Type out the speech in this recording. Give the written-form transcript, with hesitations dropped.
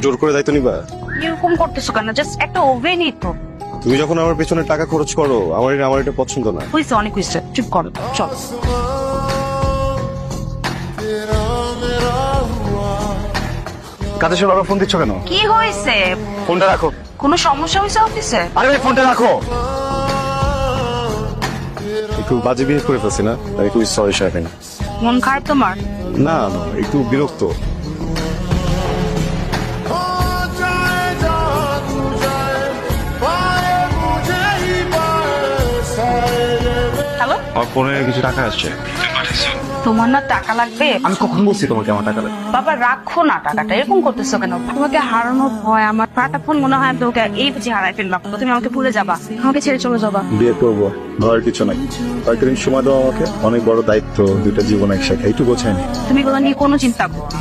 জোর করে দায়িত্ব নিবা? এরকম করতেছো কেন? জাস্ট একটা ওভেনই তো। তুমি যখন আমার পেছনে টাকা খরচ করো, আমার এটা পছন্দ না। হয়েছে, অনেক হয়েছে, চুপ করো, চল। কাজে বাবা ফোন দিচ্ছ কেন? কি হয়েছে? ফোনটা রাখো। কোনো সমস্যা হয়েছে অফিসে? আরে ভাই ফোনটা রাখো। একটু বাজে বিহেভ করে ফেলছি না, তাই একটু সরি শাহিন। মন খারাপ তোমার? না না, একটু বিরক্ত। হ্যালো, আমার ফোনে কিছু টাকা আসছে। তোমার না টাকা লাগবে? আমি কখন বলছি তোমাকে আমার টাকা লাগবে? বাবা রাখো না টাকাটা, এরকম করতেছো কেন? তোমাকে হারানোর ভয় আমার। পাটা ফোন মনে হয় আমি তোমাকে এই বুঝি হারাই ফেললাম। তো তুমি আমাকে ভুলে যাবা, আমাকে ছেড়ে চলে যাবা। বিয়ে করবো, ভয়ের কিছু নাই। কয়েকটা দিন সময় দাও আমাকে, অনেক বড় দায়িত্ব, দুইটা জীবন একসাথে, একটু গোছায়নি। তুমি এগুলো নিয়ে কোনো চিন্তা করো না।